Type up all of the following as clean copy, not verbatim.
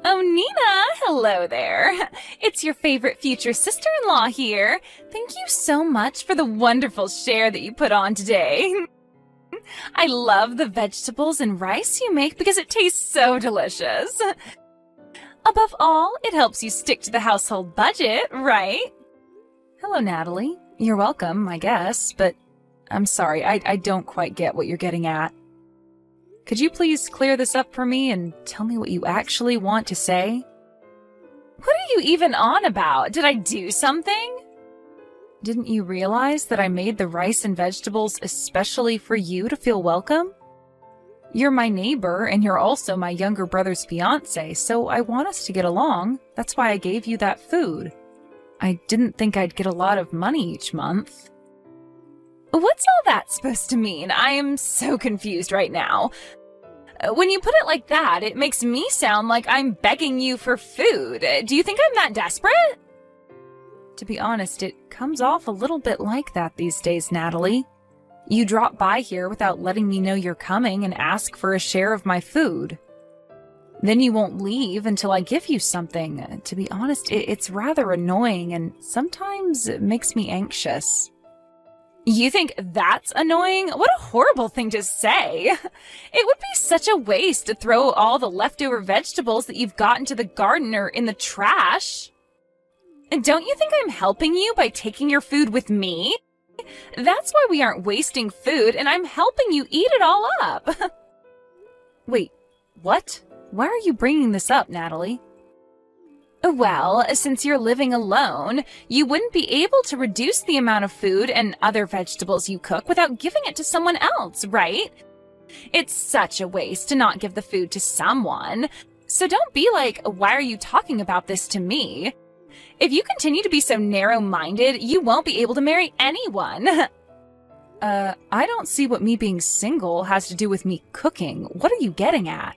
Oh, Nina, hello there. It's your favorite future sister-in-law here. Thank you so much for the wonderful share that you put on today. I love the vegetables and rice you make because it tastes so delicious. Above all, it helps you stick to the household budget, right? Hello, Natalie. You're welcome, I guess, but I'm sorry, I don't quite get what you're getting at. Could you please clear this up for me and tell me what you actually want to say? What are you even on about? Did I do something? Didn't you realize that I made the rice and vegetables especially for you to feel welcome? You're my neighbor, and you're also my younger brother's fiancée, so I want us to get along. That's why I gave you that food. I didn't think I'd get a lot of money each month. What's all that supposed to mean? I am so confused right now. When you put it like that, it makes me sound like I'm begging you for food. Do you think I'm that desperate? To be honest, it comes off a little bit like that these days, Natalie. You drop by here without letting me know you're coming and ask for a share of my food. Then you won't leave until I give you something. To be honest, it's rather annoying, and sometimes it makes me anxious. You think that's annoying? What a horrible thing to say. It would be such a waste to throw all the leftover vegetables that you've got into the garden or in the trash. Don't you think I'm helping you by taking your food with me? That's why we aren't wasting food, and I'm helping you eat it all up. Wait, what? Why are you bringing this up, Natalie? Well, since you're living alone, you wouldn't be able to reduce the amount of food and other vegetables you cook without giving it to someone else, right? It's such a waste to not give the food to someone. So don't be like, why are you talking about this to me? If you continue to be so narrow-minded, you won't be able to marry anyone. I don't see what me being single has to do with me cooking. What are you getting at?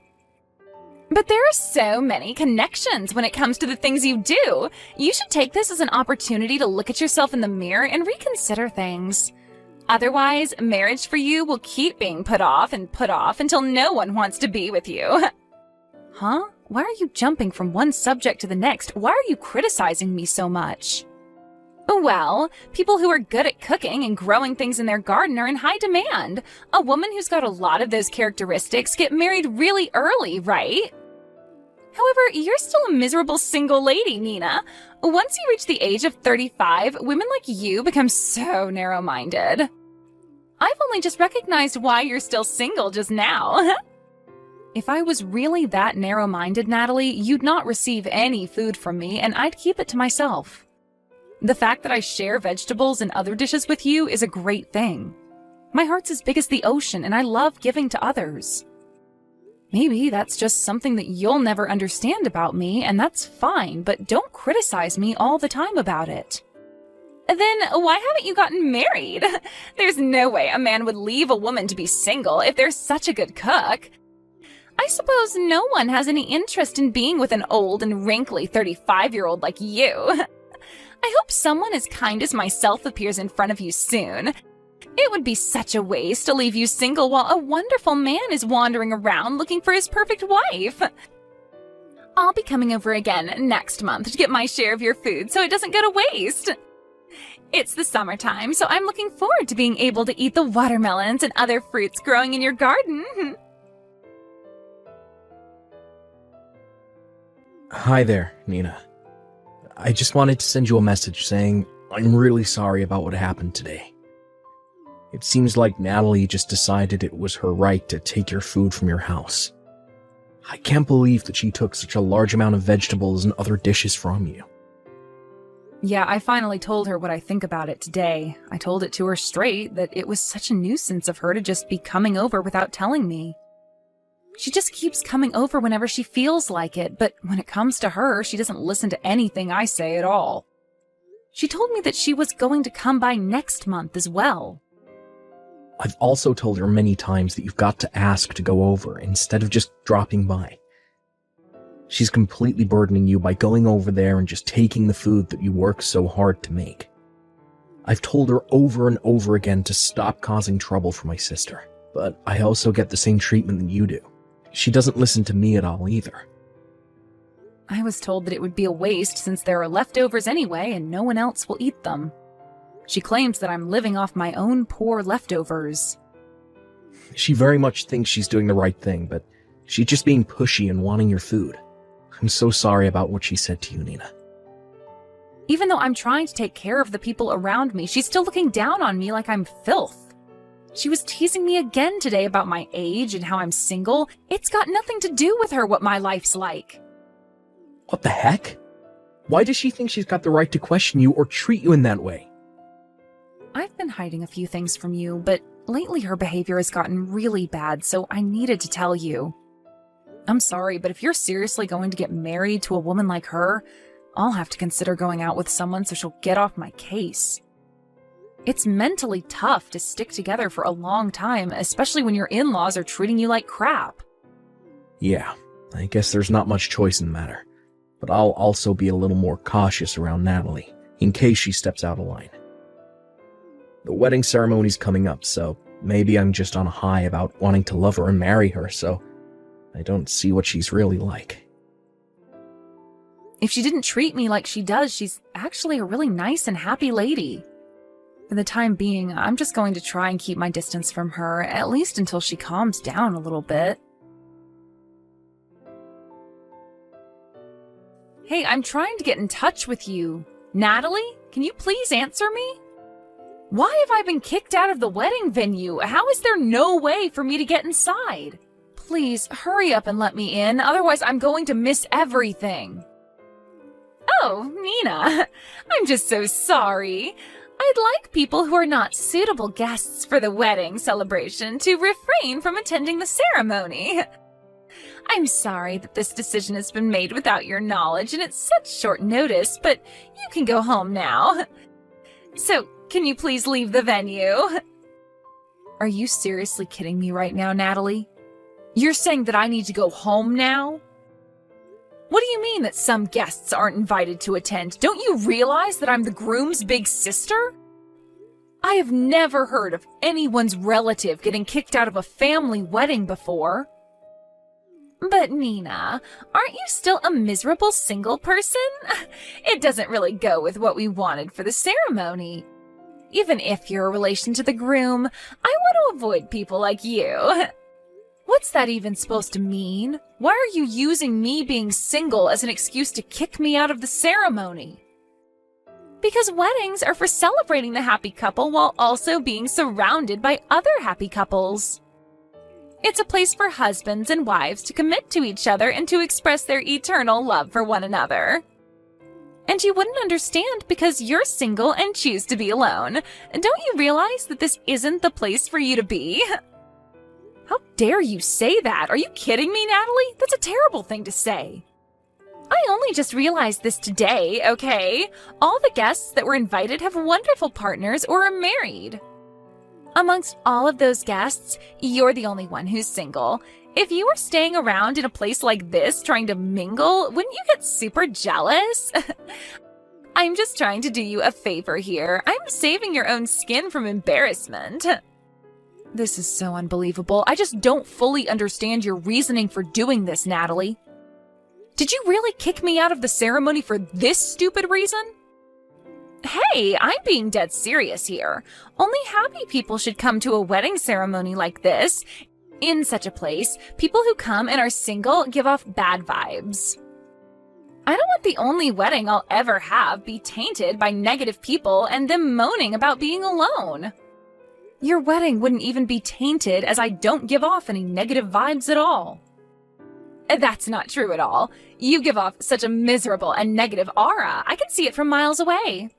But there are so many connections when it comes to the things you do. You should take this as an opportunity to look at yourself in the mirror and reconsider things. Otherwise, marriage for you will keep being put off until no one wants to be with you. Huh? Why are you jumping from one subject to the next? Why are you criticizing me so much? Well, people who are good at cooking and growing things in their garden are in high demand. A woman who's got a lot of those characteristics get married really early, right? However, you're still a miserable single lady, Nina. Once you reach the age of 35, women like you become so narrow-minded. I've only just recognized why you're still single just now. If I was really that narrow-minded, Natalie, you'd not receive any food from me, and I'd keep it to myself. The fact that I share vegetables and other dishes with you is a great thing. My heart's as big as the ocean, and I love giving to others. Maybe that's just something that you'll never understand about me, and that's fine, but don't criticize me all the time about it. Then why haven't you gotten married? There's no way a man would leave a woman to be single if they're such a good cook. I suppose no one has any interest in being with an old and wrinkly 35-year-old like you. I hope someone as kind as myself appears in front of you soon. It would be such a waste to leave you single while a wonderful man is wandering around looking for his perfect wife. I'll be coming over again next month to get my share of your food so it doesn't go to waste. It's the summertime, so I'm looking forward to being able to eat the watermelons and other fruits growing in your garden. Hi there, Nina. I just wanted to send you a message saying I'm really sorry about what happened today. It seems like Natalie just decided it was her right to take your food from your house. I can't believe that she took such a large amount of vegetables and other dishes from you. Yeah, I finally told her what I think about it today. I told it to her straight that it was such a nuisance of her to just be coming over without telling me. She just keeps coming over whenever she feels like it, but when it comes to her, she doesn't listen to anything I say at all. She told me that she was going to come by next month as well. I've also told her many times that you've got to ask to go over instead of just dropping by. She's completely burdening you by going over there and just taking the food that you work so hard to make. I've told her over and over again to stop causing trouble for my sister, but I also get the same treatment that you do. She doesn't listen to me at all either. I was told that it would be a waste since there are leftovers anyway and no one else will eat them. She claims that I'm living off my own poor leftovers. She very much thinks she's doing the right thing, but she's just being pushy and wanting your food. I'm so sorry about what she said to you, Nina. Even though I'm trying to take care of the people around me, she's still looking down on me like I'm filth. She was teasing me again today about my age and how I'm single. It's got nothing to do with her what my life's like. What the heck? Why does she think she's got the right to question you or treat you in that way? I've been hiding a few things from you, but lately her behavior has gotten really bad, so I needed to tell you. I'm sorry, but if you're seriously going to get married to a woman like her, I'll have to consider going out with someone so she'll get off my case. It's mentally tough to stick together for a long time, especially when your in-laws are treating you like crap. Yeah, I guess there's not much choice in the matter. But I'll also be a little more cautious around Natalie, in case she steps out of line. The wedding ceremony's coming up, so maybe I'm just on a high about wanting to love her and marry her, so I don't see what she's really like. If she didn't treat me like she does, she's actually a really nice and happy lady. For the time being, I'm just going to try and keep my distance from her, at least until she calms down a little bit. Hey, I'm trying to get in touch with you. Natalie, can you please answer me? Why have I been kicked out of the wedding venue? How is there no way for me to get inside? Please, hurry up and let me in, otherwise I'm going to miss everything. Oh, Nina, I'm just so sorry. I'd like people who are not suitable guests for the wedding celebration to refrain from attending the ceremony. I'm sorry that this decision has been made without your knowledge and it's such short notice, but you can go home now. So, can you please leave the venue? Are you seriously kidding me right now, Natalie? You're saying that I need to go home now? What do you mean that some guests aren't invited to attend? Don't you realize that I'm the groom's big sister? I have never heard of anyone's relative getting kicked out of a family wedding before. But Nina, aren't you still a miserable single person? It doesn't really go with what we wanted for the ceremony. Even if you're a relation to the groom, I want to avoid people like you. What's that even supposed to mean? Why are you using me being single as an excuse to kick me out of the ceremony? Because weddings are for celebrating the happy couple while also being surrounded by other happy couples. It's a place for husbands and wives to commit to each other and to express their eternal love for one another. And you wouldn't understand because you're single and choose to be alone. Don't you realize that this isn't the place for you to be? How dare you say that? Are you kidding me, Natalie? That's a terrible thing to say. I only just realized this today, okay? All the guests that were invited have wonderful partners or are married. Amongst all of those guests, you're the only one who's single. If you were staying around in a place like this trying to mingle, wouldn't you get super jealous? I'm just trying to do you a favor here. I'm saving your own skin from embarrassment. This is so unbelievable. I just don't fully understand your reasoning for doing this, Natalie. Did you really kick me out of the ceremony for this stupid reason? Hey, I'm being dead serious here. Only happy people should come to a wedding ceremony like this. In such a place, people who come and are single give off bad vibes. I don't want the only wedding I'll ever have be tainted by negative people and them moaning about being alone. Your wedding wouldn't even be tainted as I don't give off any negative vibes at all. That's not true at all. You give off such a miserable and negative aura. I can see it from miles away.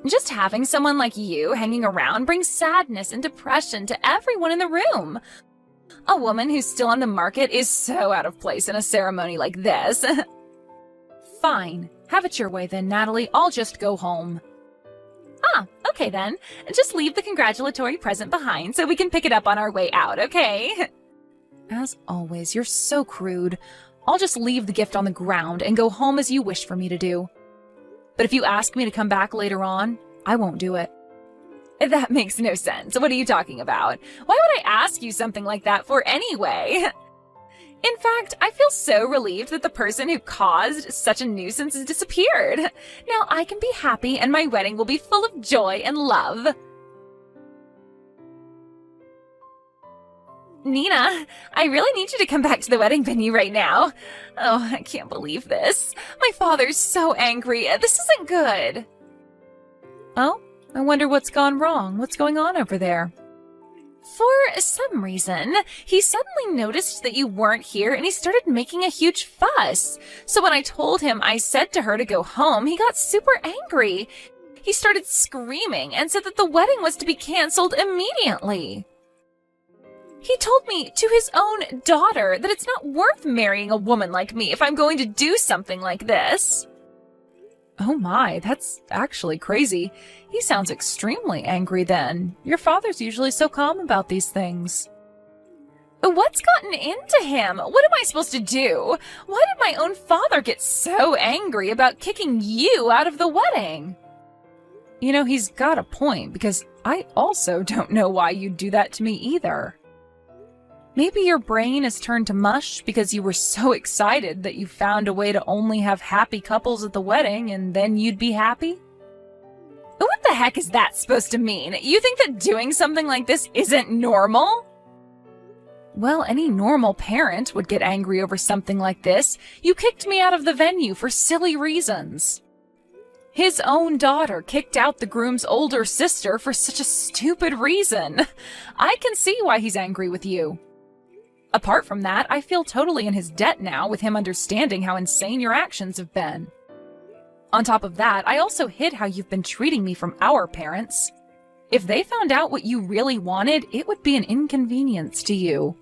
Just having someone like you hanging around brings sadness and depression to everyone in the room. A woman who's still on the market is so out of place in a ceremony like this. Fine. Have it your way then, Natalie. I'll just go home. Ah, okay then. Just leave the congratulatory present behind so we can pick it up on our way out, okay? As always, you're so crude. I'll just leave the gift on the ground and go home as you wish for me to do. But if you ask me to come back later on, I won't do it. That makes no sense. What are you talking about? Why would I ask you something like that for anyway? In fact, I feel so relieved that the person who caused such a nuisance has disappeared. Now I can be happy and my wedding will be full of joy and love. Nina, I really need you to come back to the wedding venue right now. Oh, I can't believe this. My father's so angry. This isn't good. Oh, I wonder what's gone wrong. What's going on over there? For some reason, he suddenly noticed that you weren't here and he started making a huge fuss. So when I told him I said to her to go home, he got super angry. He started screaming and said that the wedding was to be canceled immediately. He told me to his own daughter that it's not worth marrying a woman like me if I'm going to do something like this. Oh my, that's actually crazy. He sounds extremely angry then. Your father's usually so calm about these things. What's gotten into him? What am I supposed to do? Why did my own father get so angry about kicking you out of the wedding? You know, he's got a point, because I also don't know why you'd do that to me either. Maybe your brain has turned to mush because you were so excited that you found a way to only have happy couples at the wedding and then you'd be happy? What the heck is that supposed to mean? You think that doing something like this isn't normal? Well, any normal parent would get angry over something like this. You kicked me out of the venue for silly reasons. His own daughter kicked out the groom's older sister for such a stupid reason. I can see why he's angry with you. Apart from that, I feel totally in his debt now with him understanding how insane your actions have been. On top of that, I also hid how you've been treating me from our parents. If they found out what you really wanted, it would be an inconvenience to you.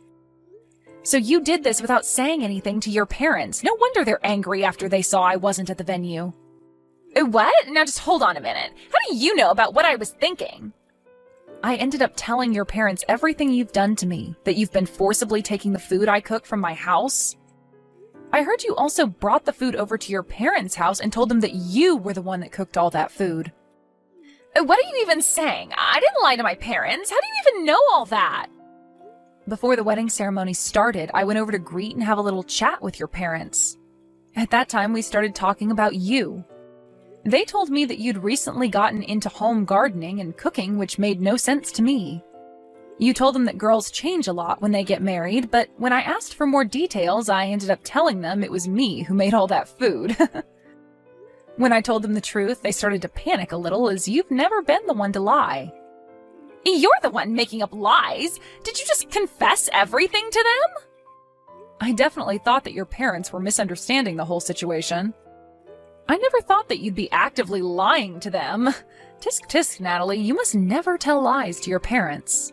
So you did this without saying anything to your parents. No wonder they're angry after they saw I wasn't at the venue. What? Now just hold on a minute. How do you know about what I was thinking? I ended up telling your parents everything you've done to me, that you've been forcibly taking the food I cook from my house. I heard you also brought the food over to your parents' house and told them that you were the one that cooked all that food. What are you even saying? I didn't lie to my parents. How do you even know all that? Before the wedding ceremony started, I went over to greet and have a little chat with your parents. At that time, we started talking about you. They told me that you'd recently gotten into home gardening and cooking, which made no sense to me. You told them that girls change a lot when they get married, but when I asked for more details, I ended up telling them it was me who made all that food. When I told them the truth, they started to panic a little, as you've never been the one to lie. You're the one making up lies! Did you just confess everything to them? I definitely thought that your parents were misunderstanding the whole situation. I never thought that you'd be actively lying to them. Tisk tisk, Natalie, you must never tell lies to your parents.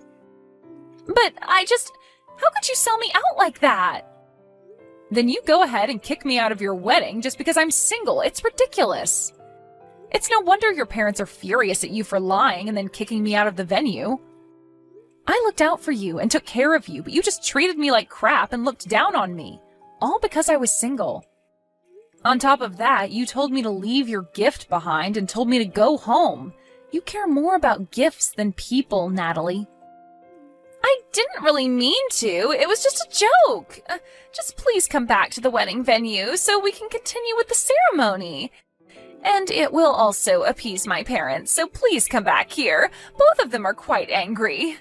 But how could you sell me out like that? Then you go ahead and kick me out of your wedding just because I'm single. It's ridiculous. It's no wonder your parents are furious at you for lying and then kicking me out of the venue. I looked out for you and took care of you, but you just treated me like crap and looked down on me. All because I was single. On top of that, you told me to leave your gift behind and told me to go home. You care more about gifts than people, Natalie. I didn't really mean to. It was just a joke. Just please come back to the wedding venue so we can continue with the ceremony. And it will also appease my parents, so please come back here. Both of them are quite angry.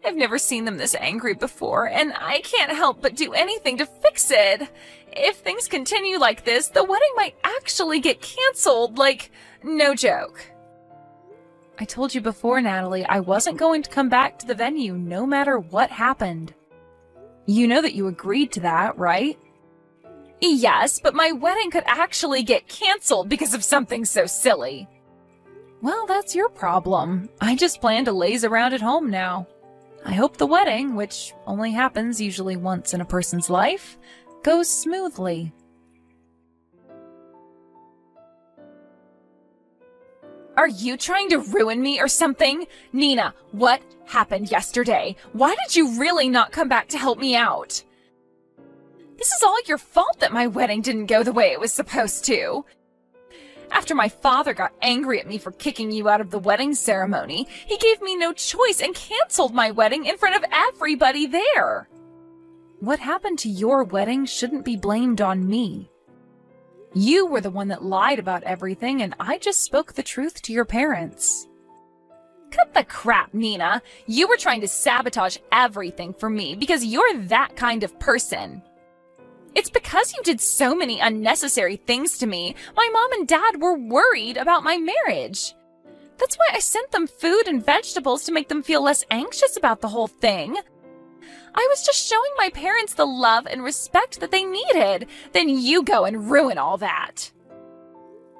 I've never seen them this angry before, and I can't help but do anything to fix it. If things continue like this, the wedding might actually get canceled, like, no joke. I told you before, Natalie, I wasn't going to come back to the venue no matter what happened. You know that you agreed to that, right? Yes, but my wedding could actually get canceled because of something so silly. Well, that's your problem. I just plan to laze around at home now. I hope the wedding, which only happens usually once in a person's life, goes smoothly. Are you trying to ruin me or something? Nina, what happened yesterday? Why did you really not come back to help me out? This is all your fault that my wedding didn't go the way it was supposed to. After my father got angry at me for kicking you out of the wedding ceremony, he gave me no choice and canceled my wedding in front of everybody there. What happened to your wedding shouldn't be blamed on me. You were the one that lied about everything, and I just spoke the truth to your parents. Cut the crap, Nina. You were trying to sabotage everything for me because you're that kind of person. It's because you did so many unnecessary things to me. My mom and dad were worried about my marriage. That's why I sent them food and vegetables to make them feel less anxious about the whole thing. I was just showing my parents the love and respect that they needed. Then you go and ruin all that.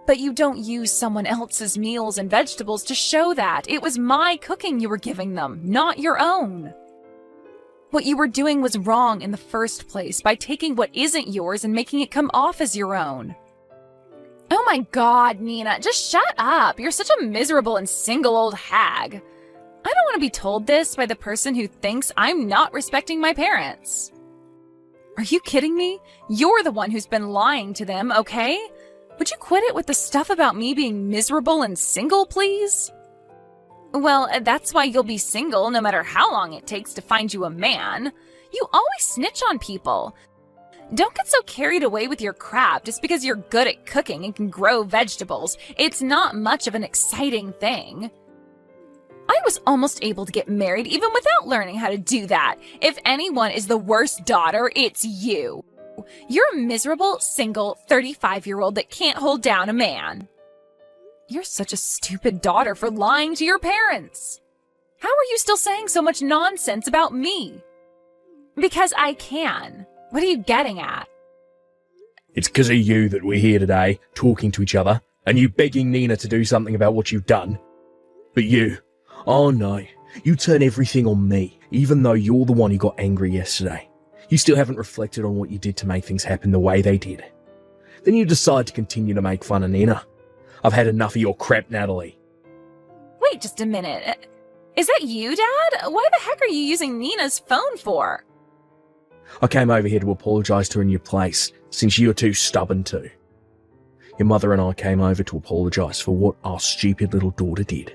But you don't use someone else's meals and vegetables to show that. It was my cooking you were giving them, not your own. What you were doing was wrong in the first place by taking what isn't yours and making it come off as your own. Oh my God, Nina, just shut up. You're such a miserable and single old hag. I don't want to be told this by the person who thinks I'm not respecting my parents. Are you kidding me? You're the one who's been lying to them, okay? Would you quit it with the stuff about me being miserable and single, please? Well, that's why you'll be single no matter how long it takes to find you a man. You always snitch on people. Don't get so carried away with your crap just because you're good at cooking and can grow vegetables. It's not much of an exciting thing. I was almost able to get married even without learning how to do that. If anyone is the worst daughter, it's you. You're a miserable, single, 35-year-old that can't hold down a man. You're such a stupid daughter for lying to your parents. How are you still saying so much nonsense about me? Because I can. What are you getting at? It's because of you that we're here today, talking to each other, and you begging Nina to do something about what you've done. But you, oh no, you turn everything on me, even though you're the one who got angry yesterday. You still haven't reflected on what you did to make things happen the way they did. Then you decide to continue to make fun of Nina. I've had enough of your crap, Natalie. Wait just a minute. Is that you, Dad? Why the heck are you using Nina's phone for? I came over here to apologise to her in your place, since you're too stubborn to. Your mother and I came over to apologise for what our stupid little daughter did.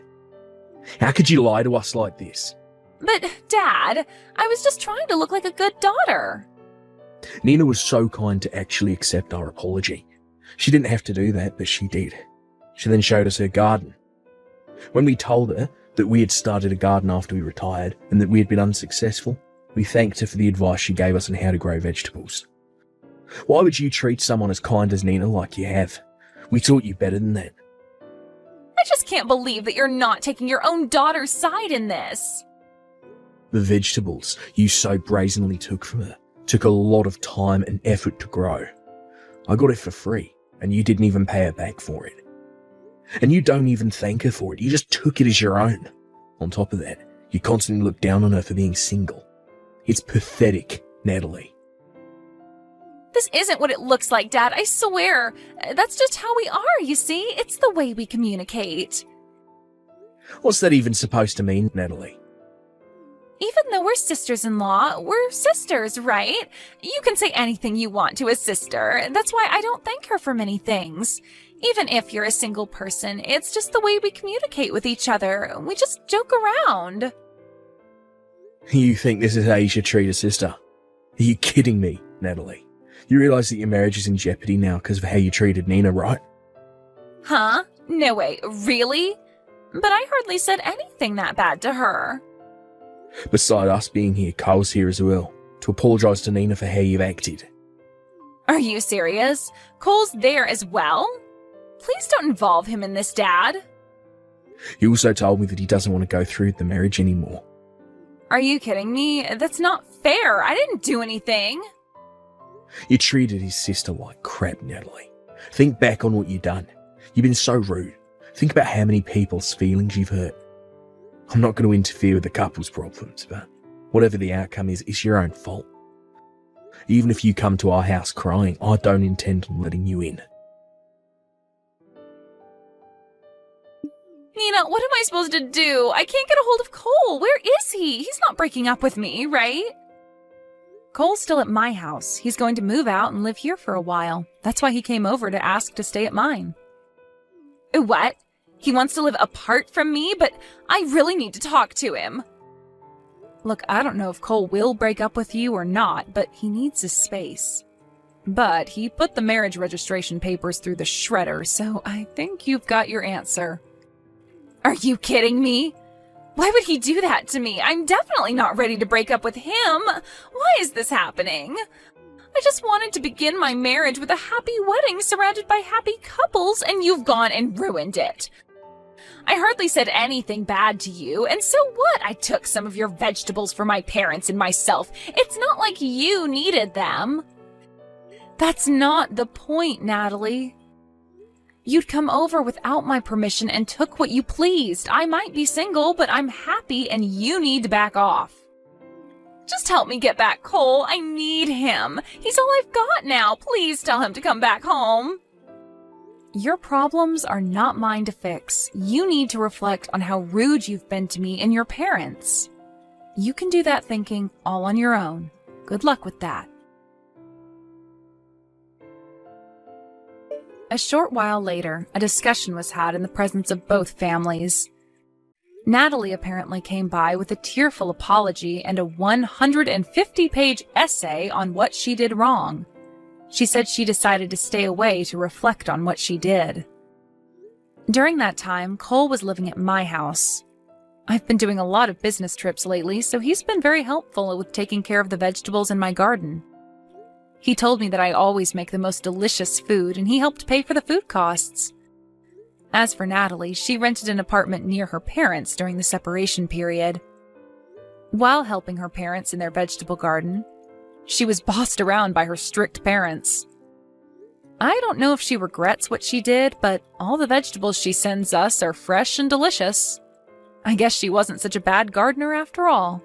How could you lie to us like this? But, Dad, I was just trying to look like a good daughter. Nina was so kind to actually accept our apology. She didn't have to do that, but she did. She then showed us her garden. When we told her that we had started a garden after we retired and that we had been unsuccessful, we thanked her for the advice she gave us on how to grow vegetables. Why would you treat someone as kind as Nina like you have? We taught you better than that. I just can't believe that you're not taking your own daughter's side in this. The vegetables you so brazenly took from her took a lot of time and effort to grow. I got it for free, and you didn't even pay her back for it. And you don't even thank her for it, you just took it as your own. On top of that, you constantly look down on her for being single. It's pathetic, Natalie. This isn't what it looks like, Dad, I swear. That's just how we are, you see? It's the way we communicate. What's that even supposed to mean, Natalie? Even though we're sisters-in-law, we're sisters, right? You can say anything you want to a sister. That's why I don't thank her for many things. Even if you're a single person, it's just the way we communicate with each other. We just joke around. You think this is how you should treat a sister? Are you kidding me, Natalie? You realise that your marriage is in jeopardy now because of how you treated Nina, right? Huh? No way, really? But I hardly said anything that bad to her. Beside us being here, Carl's here as well, to apologise to Nina for how you've acted. Are you serious? Cole's there as well? Please don't involve him in this, Dad. He also told me that he doesn't want to go through with the marriage anymore. Are you kidding me? That's not fair. I didn't do anything. You treated his sister like crap, Natalie. Think back on what you've done. You've been so rude. Think about how many people's feelings you've hurt. I'm not going to interfere with the couple's problems, but whatever the outcome is, it's your own fault. Even if you come to our house crying, I don't intend on letting you in. Nina, what am I supposed to do? I can't get a hold of Cole. Where is he? He's not breaking up with me, right? Cole's still at my house. He's going to move out and live here for a while. That's why he came over to ask to stay at mine. What? He wants to live apart from me, but I really need to talk to him. Look, I don't know if Cole will break up with you or not, but he needs his space. But he put the marriage registration papers through the shredder, so I think you've got your answer. Are you kidding me? Why would he do that to me? I'm definitely not ready to break up with him. Why is this happening? I just wanted to begin my marriage with a happy wedding surrounded by happy couples, and you've gone and ruined it. I hardly said anything bad to you, and so what? I took some of your vegetables for my parents and myself. It's not like you needed them. That's not the point, Natalie. You'd come over without my permission and took what you pleased. I might be single, but I'm happy and you need to back off. Just help me get back Cole. I need him. He's all I've got now. Please tell him to come back home. Your problems are not mine to fix. You need to reflect on how rude you've been to me and your parents. You can do that thinking all on your own. Good luck with that. A short while later, a discussion was had in the presence of both families. Natalie apparently came by with a tearful apology and a 150-page essay on what she did wrong. She said she decided to stay away to reflect on what she did. During that time, Cole was living at my house. I've been doing a lot of business trips lately, so he's been very helpful with taking care of the vegetables in my garden. He told me that I always make the most delicious food, and he helped pay for the food costs. As for Natalie, she rented an apartment near her parents during the separation period. While helping her parents in their vegetable garden, she was bossed around by her strict parents. I don't know if she regrets what she did, but all the vegetables she sends us are fresh and delicious. I guess she wasn't such a bad gardener after all.